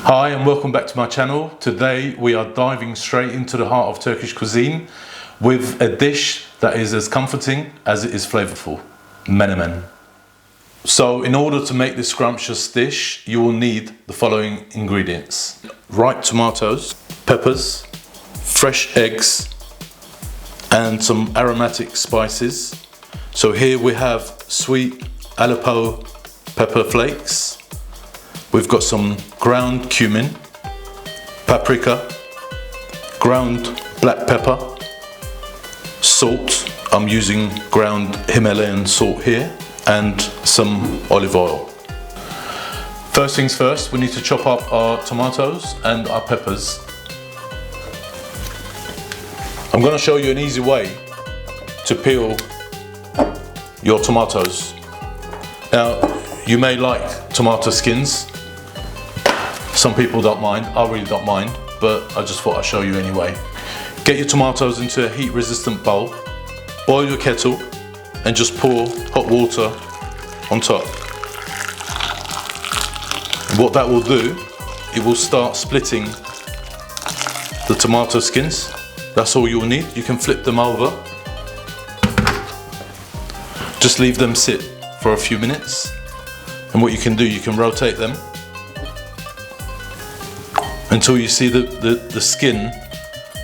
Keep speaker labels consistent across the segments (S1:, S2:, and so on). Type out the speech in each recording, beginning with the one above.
S1: Hi and welcome back to my channel. Today we are diving straight into the heart of Turkish cuisine with a dish that is as comforting as it is flavorful, menemen. So in order to make this scrumptious dish, you will need the following ingredients: ripe tomatoes, peppers, fresh eggs, and some aromatic spices. So here we have sweet Aleppo pepper flakes. We've got some ground cumin, paprika, ground black pepper, salt. I'm using ground Himalayan salt here, and some olive oil. First things first, we need to chop up our tomatoes and our peppers. I'm going to show you an easy way to peel your tomatoes. Now, you may like tomato skins. Some people don't mind, I really don't mind, but I just thought I'd show you anyway. Get your tomatoes into a heat resistant bowl, boil your kettle and just pour hot water on top. What that will do, it will start splitting the tomato skins. That's all you'll need. You can flip them over. Just leave them sit for a few minutes. And what you can do, you can rotate them until you see the skin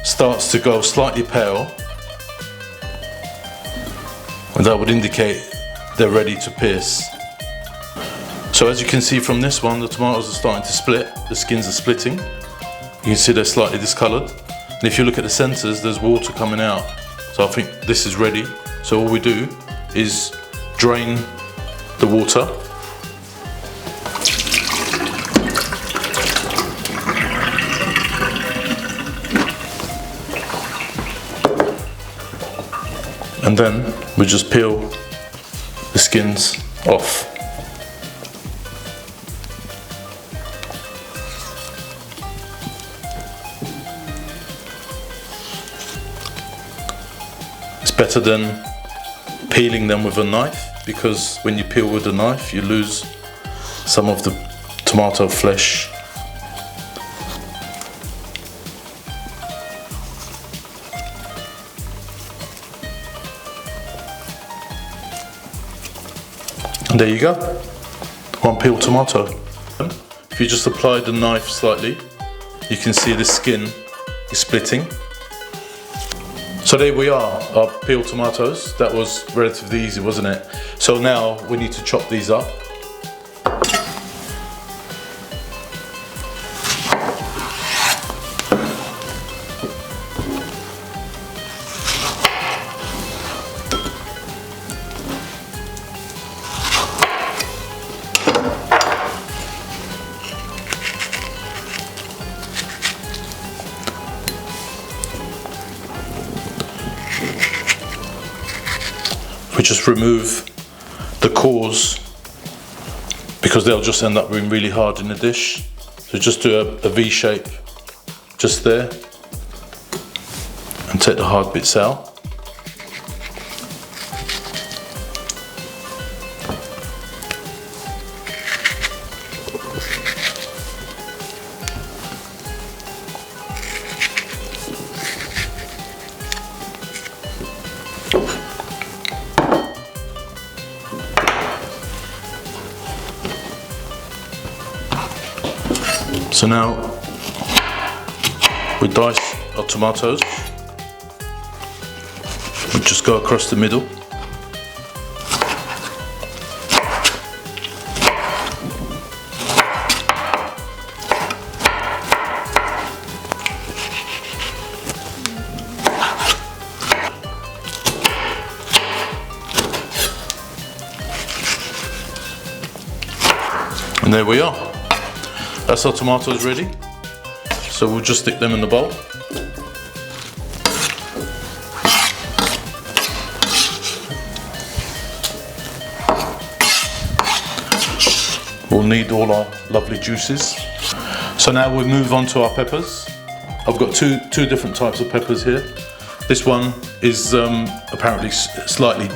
S1: starts to go slightly pale, and that would indicate they're ready to pierce. So as you can see from this one, the tomatoes are starting to split, the skins are splitting. You can see they're slightly discoloured, and if you look at the centres, there's water coming out. So I think this is ready. So all we do is drain the water. And then we just peel the skins off. It's better than peeling them with a knife, because when you peel with a knife you lose some of the tomato flesh. And there you go, one peeled tomato. If you just apply the knife slightly, you can see the skin is splitting. So there we are, our peeled tomatoes. That was relatively easy, wasn't it? So now we need to chop these up. We just remove the cores because they'll just end up being really hard in the dish. So just do a V shape just there and take the hard bits out. So now we dice our tomatoes. We just go across the middle. And there we are. That's our tomatoes ready. So we'll just stick them in the bowl. We'll need all our lovely juices. So now we move on to our peppers. I've got two different types of peppers here. This one is apparently slightly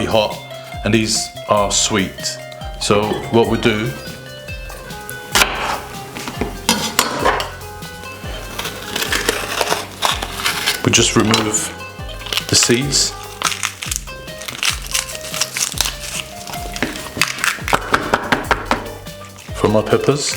S1: hot, and these are sweet. So what we do, We just remove the seeds. From our peppers.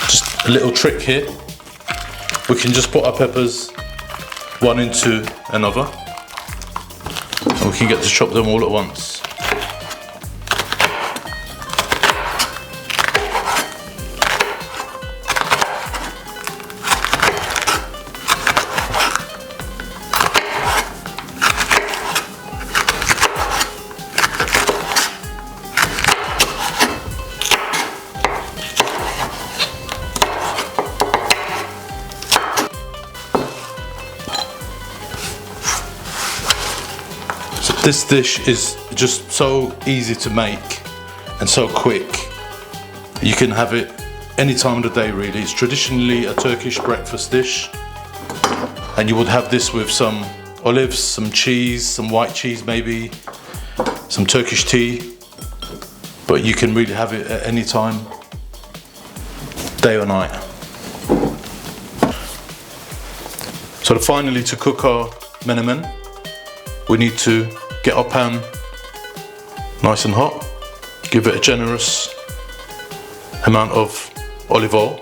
S1: Just a little trick here. We can just put our peppers one into another, and we can get to chop them all at once. This dish is just so easy to make and so quick. You can have it any time of the day really. It's traditionally a Turkish breakfast dish, and you would have this with some olives, some cheese, some white cheese maybe, some Turkish tea, but you can really have it at any time, day or night. So finally, to cook our menemen, we need to get our pan nice and hot, give it a generous amount of olive oil.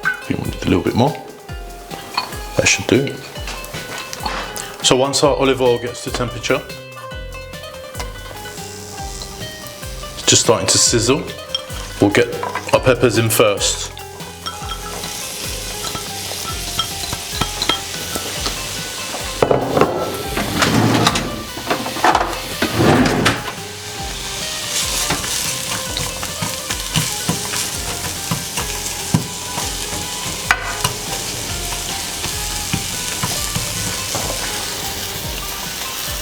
S1: If you want a little bit more, that should do. So once our olive oil gets to temperature, it's just starting to sizzle, we'll get our peppers in first.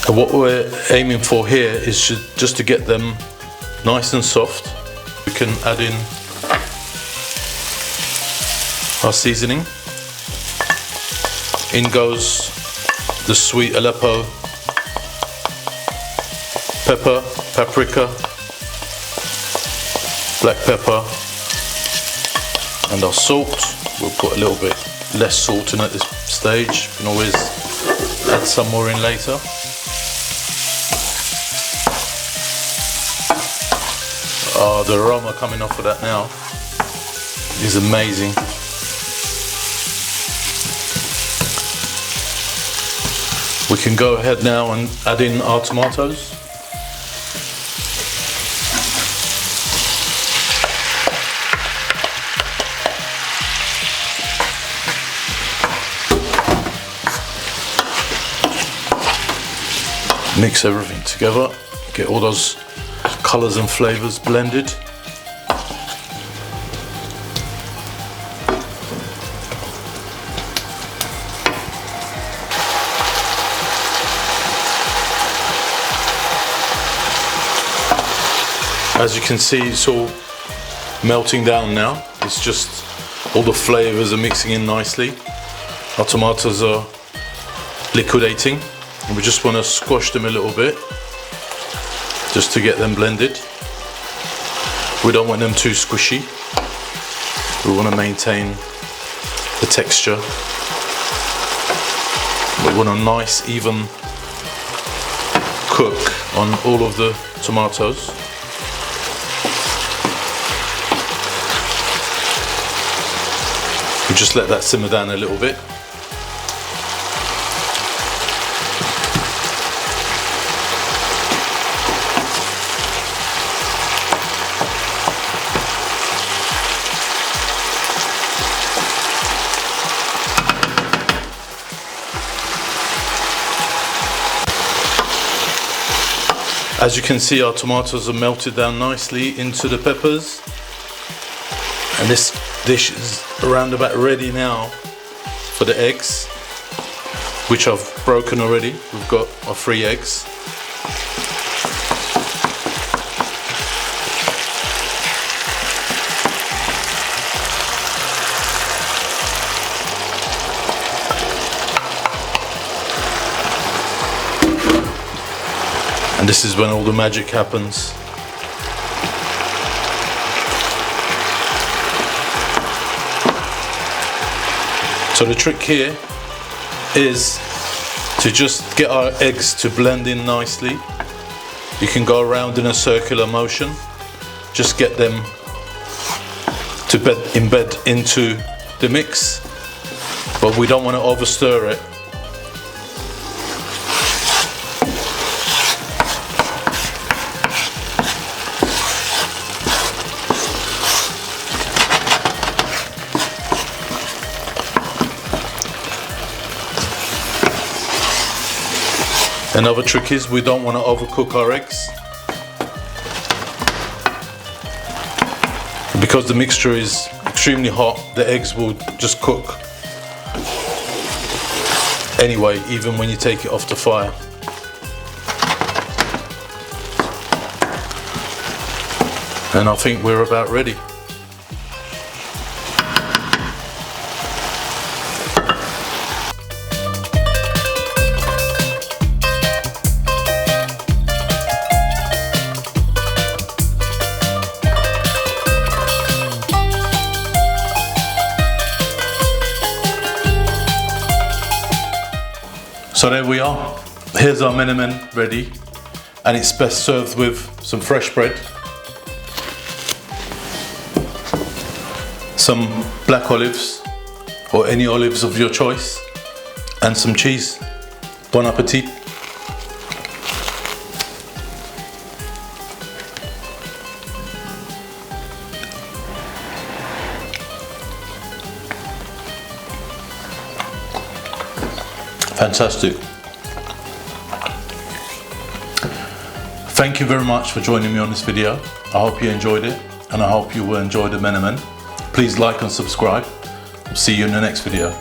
S1: And what we're aiming for here is just to get them nice and soft. We can add in our seasoning. In goes the sweet Aleppo pepper, paprika, black pepper, and our salt. We'll put a little bit less salt in at this stage. You can always add some more in later. Oh, the aroma coming off of that now is amazing. We can go ahead now and add in our tomatoes. Mix everything together, get all those colours and flavours blended. As you can see, it's all melting down now. It's just all the flavours are mixing in nicely. Our tomatoes are liquidating, and we just want to squash them a little bit just to get them blended. We don't want them too squishy. We want to maintain the texture. We want a nice even cook on all of the tomatoes. We just let that simmer down a little bit. As you can see, our tomatoes are melted down nicely into the peppers, and this dish is around about ready now for the eggs, which I've broken already. We've got our 3 eggs. And this is when all the magic happens. So the trick here is to just get our eggs to blend in nicely. You can go around in a circular motion. Just get them to embed into the mix, but we don't want to overstir it. Another trick is we don't want to overcook our eggs. Because the mixture is extremely hot, the eggs will just cook anyway, even when you take it off the fire. And I think we're about ready. So there we are. Here's our menemen ready, and it's best served with some fresh bread, some black olives or any olives of your choice, and some cheese. Bon appetit. Fantastic. Thank you very much for joining me on this video. I hope you enjoyed it, and I hope you will enjoy the menemen. Please like and subscribe. See you in the next video.